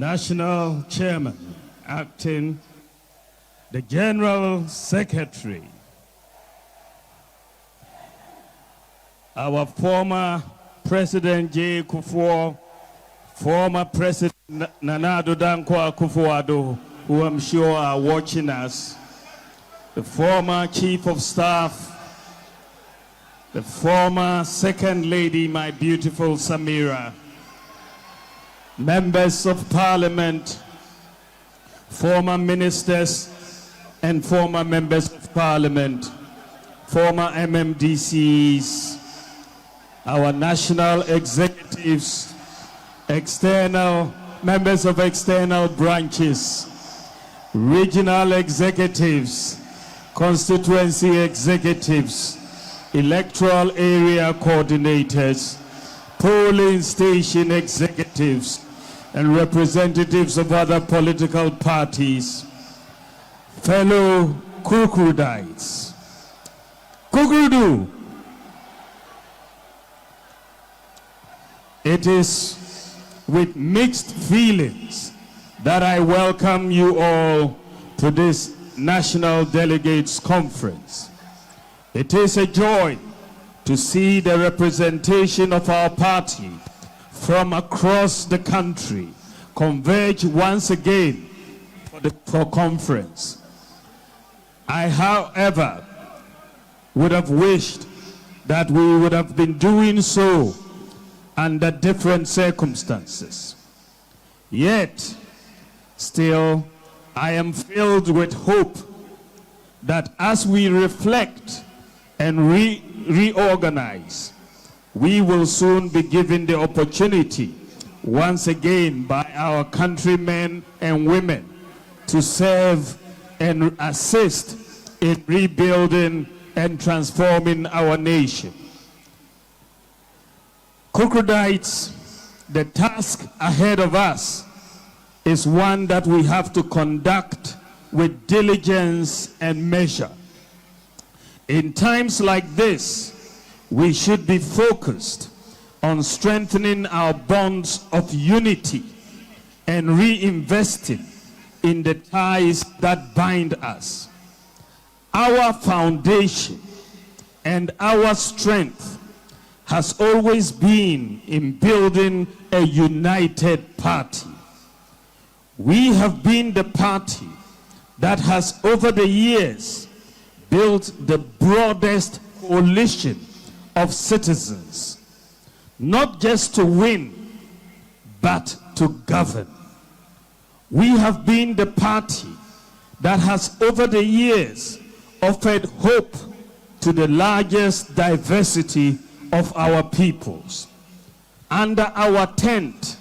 National Chairman, Acting, the General Secretary, our former President J. Kufuor, former President Nana Addo Dankwa Akufo-Addo, who I'm sure are watching us, the former Chief of Staff, the former Second Lady, my beautiful Samira, members of Parliament, former ministers and former members of Parliament, former MMDCs, our national executives, external members of external branches, regional executives, constituency executives, electoral area coordinators, polling station executives, and representatives of other political parties, fellow Kukurudites. Kukurudu! It is with mixed feelings that I welcome you all to this National Delegates Conference. It is a joy to see the representation of our party from across the country converge once again for conference. I, however, would have wished that we would have been doing so under different circumstances. Yet, still, I am filled with hope that as we reflect and reorganize, we will soon be given the opportunity once again by our countrymen and women to serve and assist in rebuilding and transforming our nation. Kukurudites, the task ahead of us is one that we have to conduct with diligence and measure. In times like this, we should be focused on strengthening our bonds of unity and reinvesting in the ties that bind us. Our foundation and our strength has always been in building a united party. We have been the party that has over the years built the broadest coalition of citizens, not just to win, but to govern. We have been the party that has over the years offered hope to the largest diversity of our peoples. Under our tent,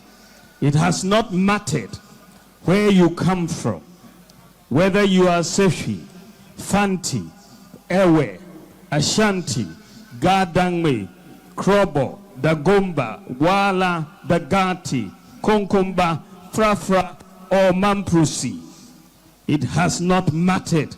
it has not mattered where you come from, whether you are Sefi, Fanti, Ewe, Ashanti, Gadangme, Krobo, Dagomba, Wala, Dagati, Konkomba, Frafra, or Mamprusi. It has not mattered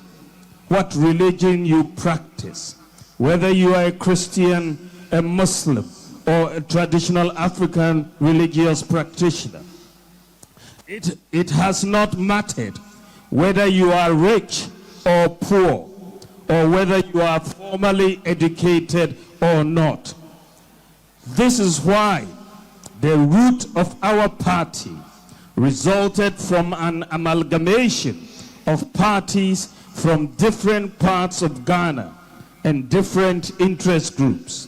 what religion you practice, whether you are a Christian, a Muslim, or a traditional African religious practitioner. It has not mattered whether you are rich or poor, or whether you are formally educated or not. This is why the root of our party resulted from an amalgamation of parties from different parts of Ghana and different interest groups.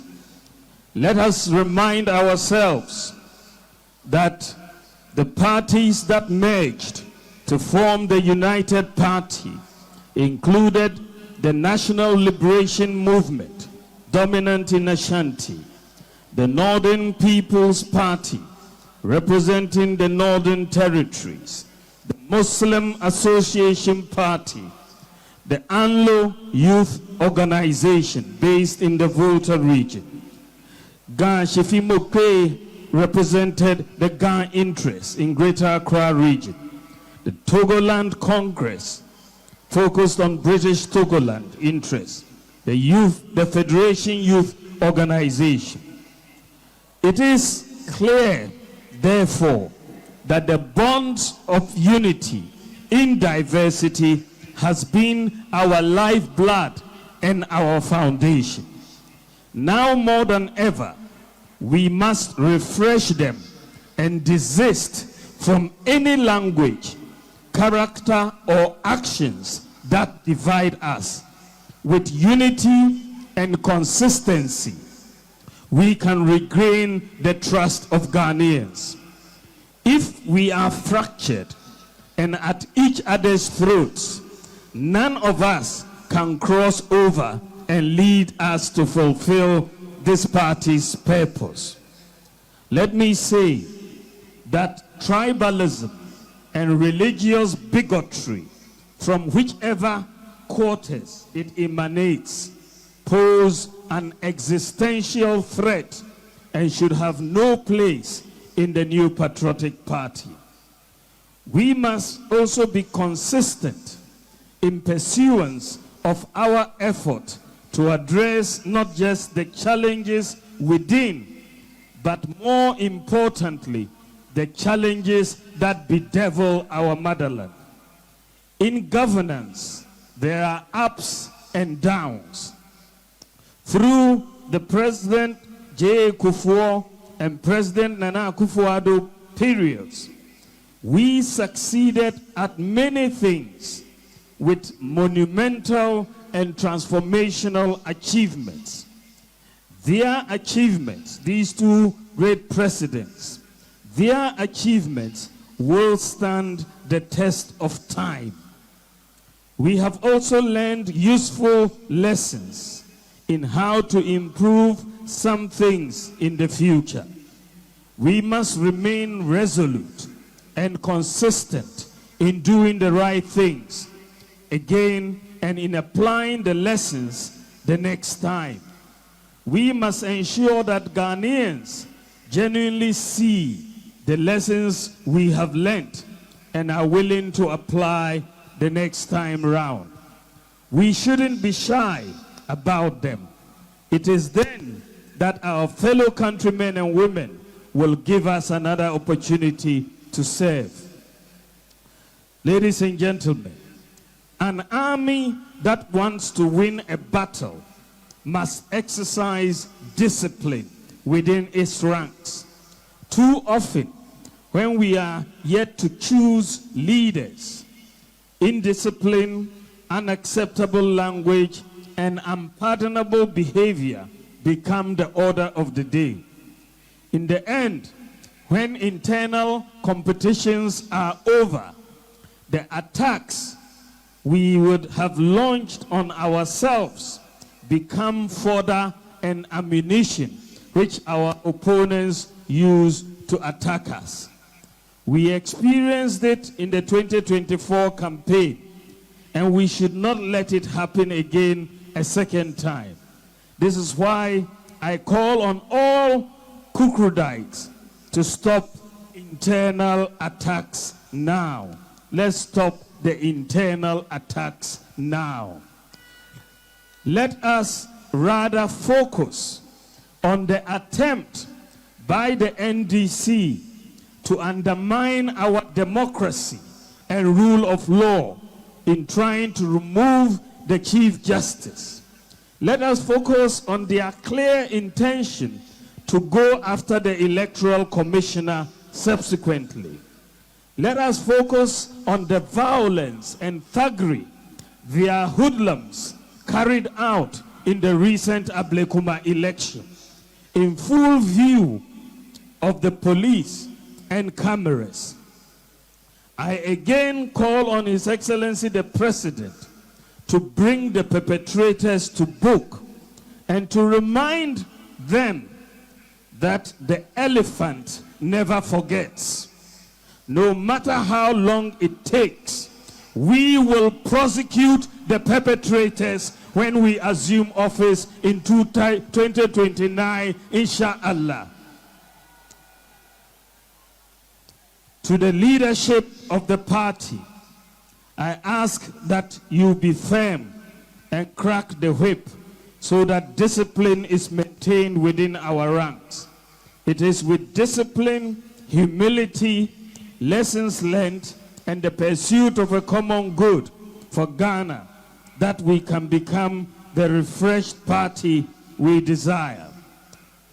Let us remind ourselves that the parties that merged to form the United Party included the National Liberation Movement, dominant in Ashanti, the Northern People's Party, representing the Northern Territories, the Muslim Association Party, the Anlo Youth Organization based in the Volta region. Gan Shefimoke represented the Gan interests in Greater Accra region. The Togoland Congress focused on British Togoland interests. The Federation Youth Organization. It is clear, therefore, that the bond of unity in diversity has been our lifeblood and our foundation. Now more than ever, we must refresh them and desist from any language, character, or actions that divide us. With unity and consistency, we can regain the trust of Ghanaians. If we are fractured and at each other's throats, none of us can cross over and lead us to fulfill this party's purpose. Let me say that tribalism and religious bigotry, from whichever quarters it emanates, pose an existential threat and should have no place in the new patriotic party. We must also be consistent in pursuance of our effort to address not just the challenges within, but more importantly, the challenges that bedevil our motherland. In governance, there are ups and downs. Through the President J. Kufuor and President Nana Akufo-Addo periods, we succeeded at many things with monumental and transformational achievements. Their achievements, these two great presidents, their achievements will stand the test of time. We have also learned useful lessons in how to improve some things in the future. We must remain resolute and consistent in doing the right things again and in applying the lessons the next time. We must ensure that Ghanaians genuinely see the lessons we have learned and are willing to apply the next time round. We shouldn't be shy about them. It is then that our fellow countrymen and women will give us another opportunity to serve. Ladies and gentlemen, an army that wants to win a battle must exercise discipline within its ranks. Too often, when we are yet to choose leaders, indiscipline, unacceptable language, and unpardonable behavior become the order of the day. In the end, when internal competitions are over, the attacks we would have launched on ourselves become fodder and ammunition which our opponents use to attack us. We experienced it in the 2024 campaign, and we should not let it happen again a second time. This is why I call on all Kukrudites to stop internal attacks now. Let's stop the internal attacks now. Let us rather focus on the attempt by the NDC to undermine our democracy and rule of law in trying to remove the Chief Justice. Let us focus on their clear intention to go after the Electoral Commissioner subsequently. Let us focus on the violence and thuggery their hoodlums carried out in the recent Ablekuma election, in full view of the police and cameras. I again call on His Excellency the President to bring the perpetrators to book and to remind them that the elephant never forgets. No matter how long it takes, we will prosecute the perpetrators when we assume office in 2029, inshallah. To the leadership of the party, I ask that you be firm and crack the whip so that discipline is maintained within our ranks. It is with discipline, humility, lessons learned, and the pursuit of a common good for Ghana, that we can become the refreshed party we desire.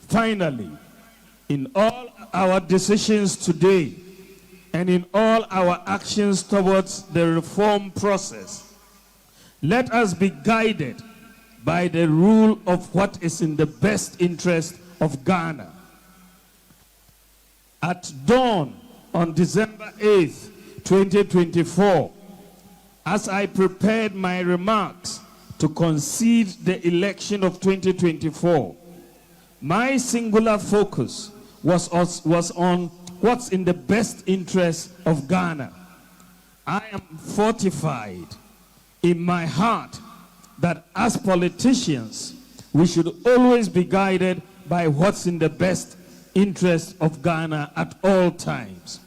Finally, in all our decisions today and in all our actions towards the reform process, let us be guided by the rule of what is in the best interest of Ghana. At dawn on December 8th, 2024, as I prepared my remarks to concede the election of 2024, my singular focus was on what's in the best interest of Ghana. I am fortified in my heart that as politicians, we should always be guided by what's in the best interest of Ghana at all times.